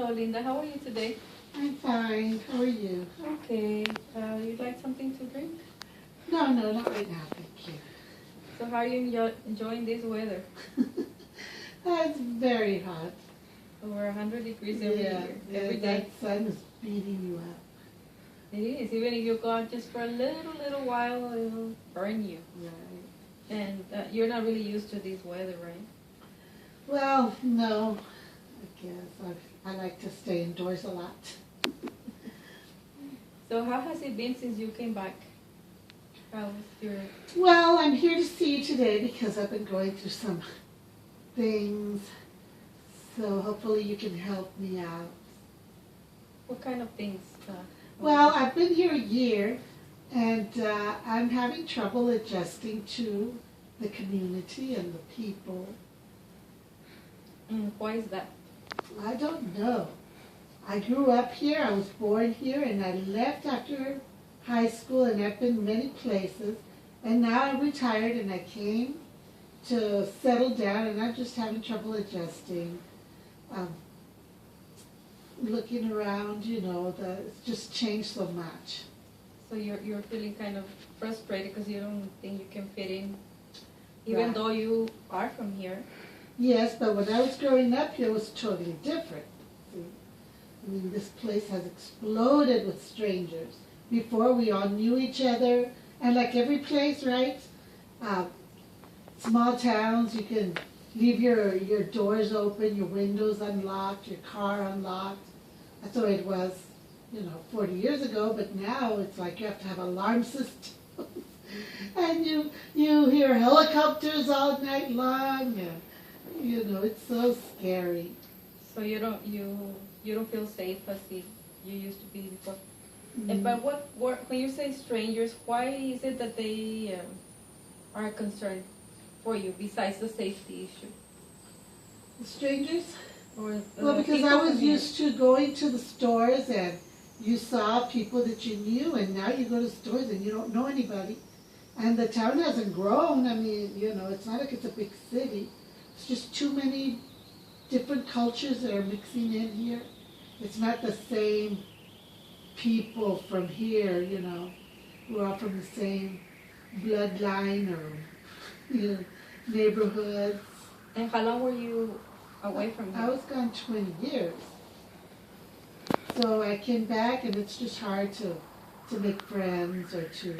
Hello, Linda. How are you today? I'm fine. How are you? Okay. You'd like something to drink? No, not right now, thank So how are you enjoying this weather? you. It's very hot. Over 100 degrees every year, every day. That sun is beating you up. It is. Even if you go out just for a little while, it'll burn you. Right. And you're not really used to this weather, right? Well, no, I guess I like to stay indoors a lot. So how has it been since you came back? How's your... Well, I'm here to see you today because I've been going through some things. So hopefully you can help me out. What kind of things? Well, I've been here a year, and I'm having trouble adjusting to the community and the people. Why is that? I don't know. I grew up here, I was born here, and I left after high school, and I've been many places. And now I'm retired, and I came to settle down, and I'm just having trouble adjusting. Looking around, it's just changed so much. So you're feeling kind of frustrated because you don't think you can fit in, even Right. though you are from here. Yes, but when I was growing up here, it was totally different. See? I mean, this place has exploded with strangers. Before, we all knew each other, and like every place, right? Small towns, you can leave your doors open, your windows unlocked, your car unlocked. That's the way it was, 40 years ago, but now it's like you have to have alarm systems. And you hear helicopters all night long, and it's so scary. So you don't feel safe as you used to be before. Mm. But when you say strangers, why is it that they are a concern for you besides the safety issue? The strangers? Or Well, because people I was from here? used to going to the stores and you saw people that you knew, and now you go to stores and you don't know anybody. And the town hasn't grown. I mean, it's not like it's a big city. It's just too many different cultures that are mixing in here. It's not the same people from here, We're all from the same bloodline or neighborhoods. And how long were you away from I here? was gone 20 years. So I came back, and it's just hard to make friends or to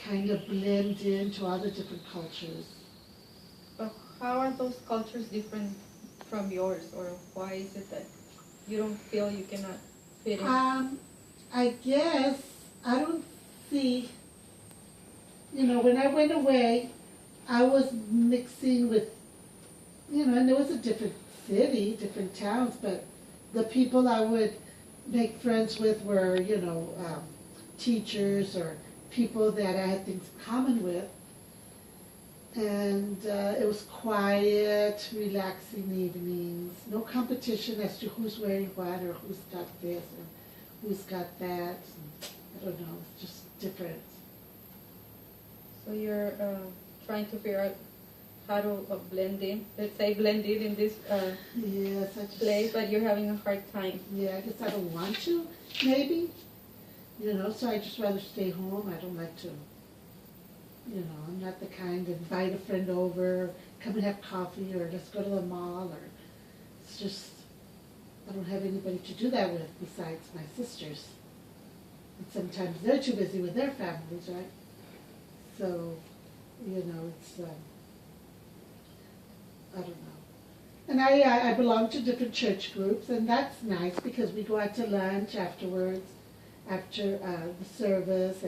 kind of blend into all the different cultures. But how are those cultures different from yours, or why is it that you don't feel you cannot fit in? I guess I don't see, when I went away, I was mixing with, and there was a different city, different towns, but the people I would make friends with were, teachers or people that I had things in common with. And it was quiet, relaxing evenings, no competition as to who's wearing what or who's got this or who's got that. I don't know, it's just different. So you're trying to figure out how to blend in, let's say blend in this Yes, I just, place, but you're having a hard time. yeah, I guess I don't want to, maybe. So I just rather stay home. I don't like to, I'm not the kind to invite a friend over, come and have coffee, or let's go to the mall, or it's just, I don't have anybody to do that with besides my sisters. And sometimes they're too busy with their families, right? So, it's, I don't know. And I belong to different church groups, and that's nice because we go out to lunch afterwards, after the service,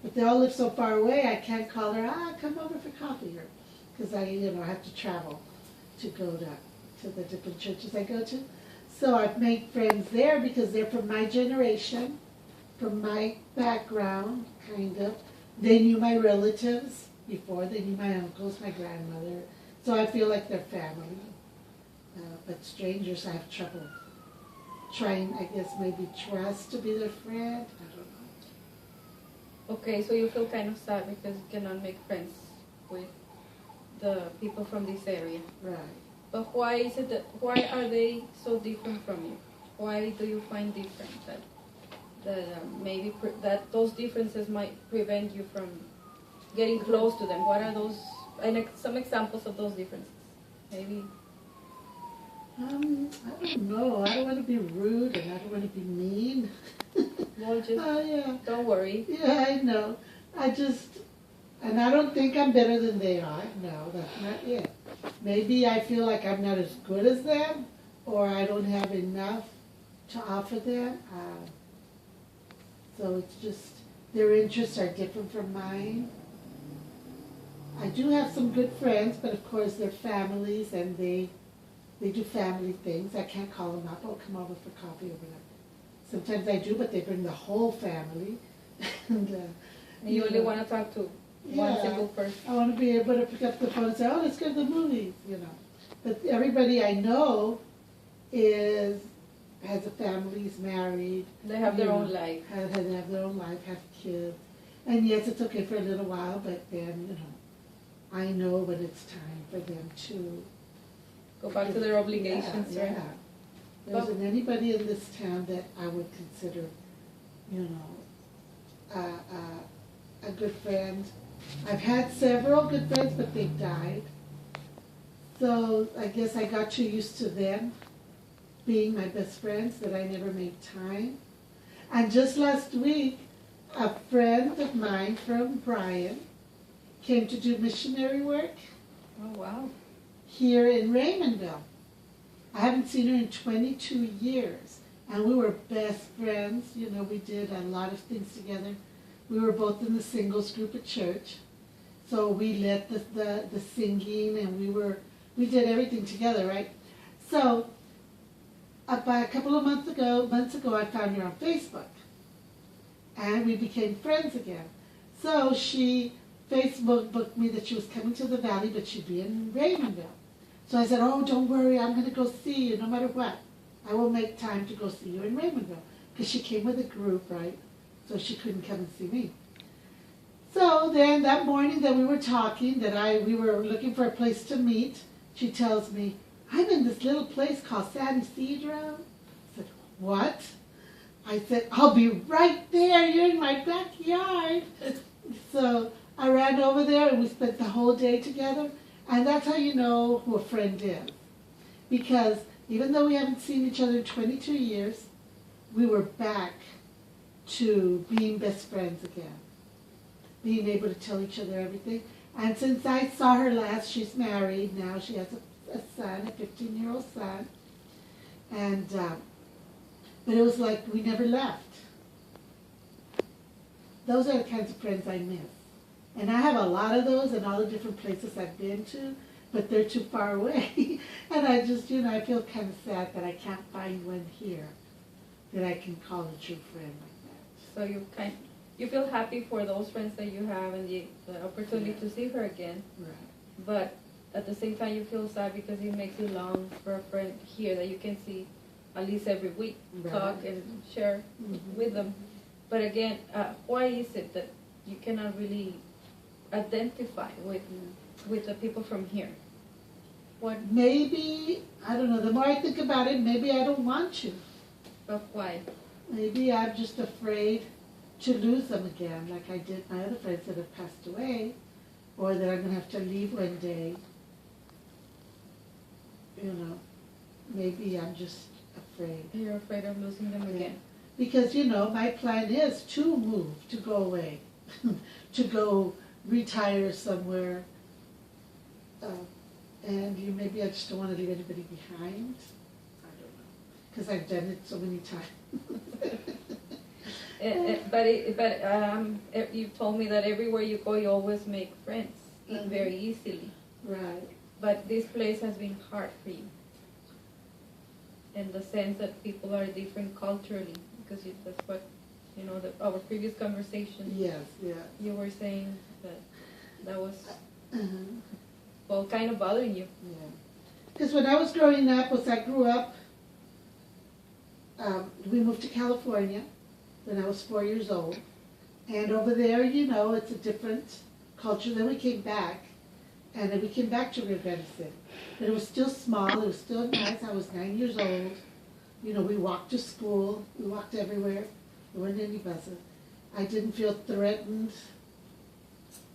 but they all live so far away, I can't call her, come over for coffee, or because I have to travel to go to the different churches I go to. So I've made friends there because they're from my generation, from my background, kind of. They knew my relatives before, they knew my uncles, my grandmother, so I feel like they're family. But strangers, I have trouble trying, I guess, maybe trust to be their friend. I don't know. Okay, so you feel kind of sad because you cannot make friends with the people from this area. Right. But why is it that, why are they so different from you? Why do you find different that maybe that those differences might prevent you from getting close to them? What are those, and some examples of those differences? Maybe. I don't know. I don't want to be rude and I don't want to be mean. Well, just Yeah. don't worry. Yeah, I know. And I don't think I'm better than they are. No, that's not it. Maybe I feel like I'm not as good as them, or I don't have enough to offer them. So it's just, their interests are different from mine. I do have some good friends, but of course they're families and they do family things. I can't call them up, oh, come over for coffee or whatever. Sometimes I do, but they bring the whole family. and You only want to talk to one Yeah. single person. I want to be able to pick up the phone and say, oh, let's go to the movies, you know. But everybody I know has a family, is married. They have their you own know, life. Have their own life, have kids. And yes, it's okay for a little while, but then, you know, I know when it's time for them to Go back to their obligations, yeah, right? yeah. There isn't anybody in this town that I would consider, you know, a good friend. I've had several good friends, but they've died. So I guess I got too used to them being my best friends that I never made time. And just last week, a friend of mine from Bryan came to do missionary work Oh, wow. here in Raymondville. I haven't seen her in 22 years, and we were best friends. You know, we did a lot of things together. We were both in the singles group at church, so we led the singing, and we did everything together, right? So about a couple of months ago, I found her on Facebook, and we became friends again. So she Facebook booked me that she was coming to the Valley, but she'd be in Raymondville. So I said, oh, don't worry, I'm going to go see you no matter what. I will make time to go see you in Raymondville. Because she came with a group, right? So she couldn't come and see me. So then that morning that we were talking, we were looking for a place to meet, she tells me, I'm in this little place called San Isidro. I said, what? I said, I'll be right there. You're in my backyard. So I ran over there and we spent the whole day together. And that's how you know who a friend is. Because even though we haven't seen each other in 22 years, we were back to being best friends again. Being able to tell each other everything. And since I saw her last, she's married now. She has a son, a 15-year-old son. And, but it was like we never left. Those are the kinds of friends I miss. And I have a lot of those in all the different places I've been to, but they're too far away. And I just, you know, I feel kind of sad that I can't find one here that I can call a true friend like that. So you feel happy for those friends that you have and the opportunity to see her again. Right. But at the same time you feel sad because it makes you long for a friend here that you can see at least every week, Right. talk and share Mhm. with them. But again, why is it that you cannot really identify with the people from here? What? Maybe, I don't know, the more I think about it, maybe I don't want to. But why? Maybe I'm just afraid to lose them again, like I did my other friends that have passed away, or that I'm going to have to leave one day. You know, maybe I'm just afraid. You're afraid of losing them again. Because, you know, my plan is to move, to go away, to go retire somewhere. And maybe I just don't want to leave anybody behind. I don't know. Because I've done it so many times. But you told me that everywhere you go, you always make friends Mhm. very easily. Right. But this place has been hard for you, in the sense that people are different culturally, because that's what, you know, our previous conversation. Yes, yeah. You were saying that was, Uh-huh. well, kind of bothering you. Yeah. Because when I was growing up, I grew up, we moved to California when I was 4 years old. And over there, you know, it's a different culture. Then we came back. And then we came back to Rio Grande City. But it was still small, it was still nice. I was 9 years old. You know, we walked to school, we walked everywhere. There weren't any buses. I didn't feel threatened,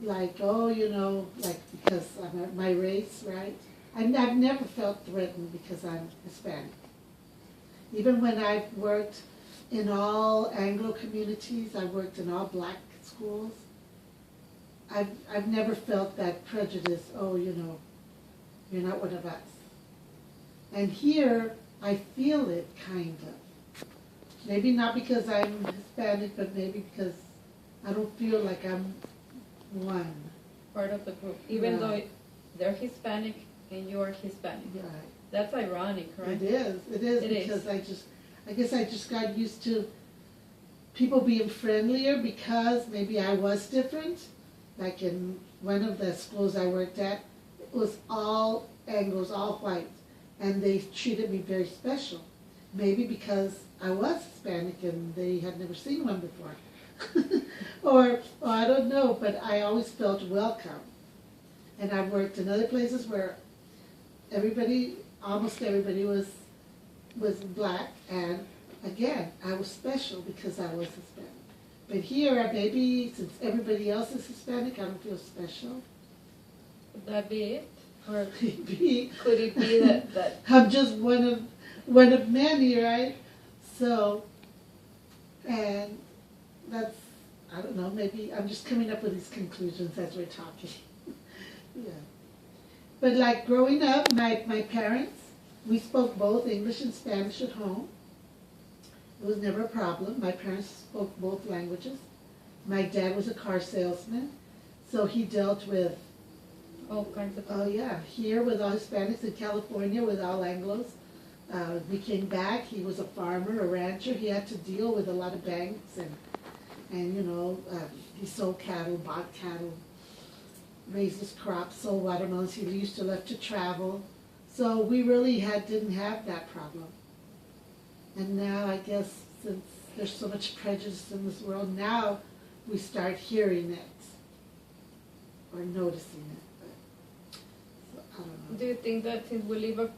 like, oh, you know, like because of my race, right? I've never felt threatened because I'm Hispanic. Even when I've worked in all Anglo communities, I worked in all black schools, I've never felt that prejudice, oh, you know, you're not one of us. And here, I feel it, kind of. Maybe not because I'm Hispanic, but maybe because I don't feel like I'm one. Part of the group, even though Right. they're Hispanic and you're Hispanic. Right. That's ironic, right? It is It because is. I guess I just got used to people being friendlier because maybe I was different. Like in one of the schools I worked at, it was all Anglos, all white, and they treated me very special. Maybe because I was Hispanic and they had never seen one before. or I don't know, but I always felt welcome. And I've worked in other places where almost everybody was black, and again, I was special because I was Hispanic. But here, maybe since everybody else is Hispanic, I don't feel special. Could that be it? Or Maybe could it be that I'm just one of many, right? So, and that's, I don't know, maybe I'm just coming up with these conclusions as we're talking. Yeah. But like growing up, my parents, we spoke both English and Spanish at home. It was never a problem. My parents spoke both languages. My dad was a car salesman, so he dealt with, all kinds of oh yeah, here with all Hispanics, in California with all Anglos. We came back, he was a farmer, a rancher. He had to deal with a lot of banks and you know, he sold cattle, bought cattle, raised his crops, sold watermelons. He used to love to travel. So we really didn't have that problem. And now I guess since there's so much prejudice in this world, now we start hearing it or noticing it. But, so, I don't know. Do you think that since we live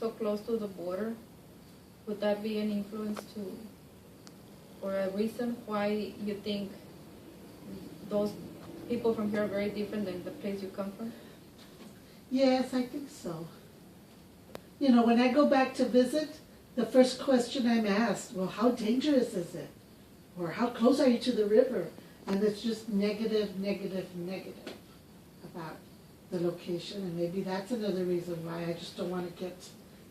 so close to the border, would that be an influence to, or a reason why you think those people from here are very different than the place you come from? Yes, I think so. You know, when I go back to visit, the first question I'm asked, well, how dangerous is it? Or how close are you to the river? And it's just negative, negative, negative about the location. And maybe that's another reason why I just don't want to get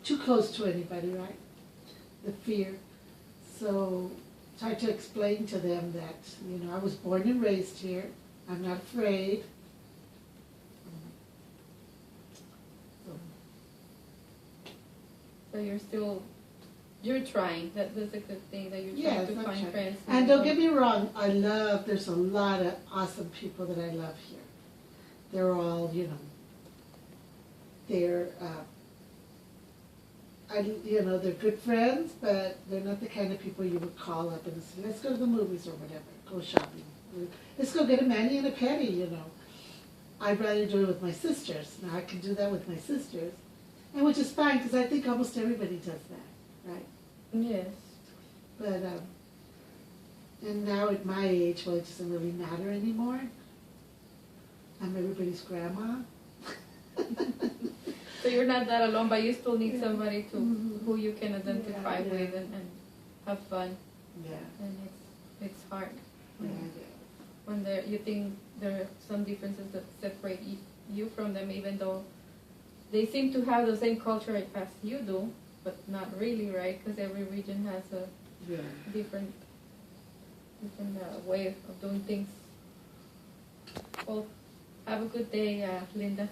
too close to anybody, right? The fear. So try to explain to them that, you know, I was born and raised here. I'm not afraid. So you're trying. That's a good thing that you're Yes, trying to I'm find trying. friends. And don't get me wrong, there's a lot of awesome people that I love here. They're all, you know, they're good friends, but they're not the kind of people you would call up and say, let's go to the movies or whatever, go shopping. Let's go get a mani and a pedi, you know. I'd rather do it with my sisters. Now I can do that with my sisters, and which is fine because I think almost everybody does that, right? Yes. But, and now at my age, well, it doesn't really matter anymore. I'm everybody's grandma. So you're not that alone, but you still need Yeah. somebody who you can identify Yeah. with and have fun. Yeah. And it's hard Yeah. when you think there are some differences that separate you from them, even though they seem to have the same culture as you do, but not really, right? Because every region has a Yeah. different way of doing things. Well, have a good day, Linda.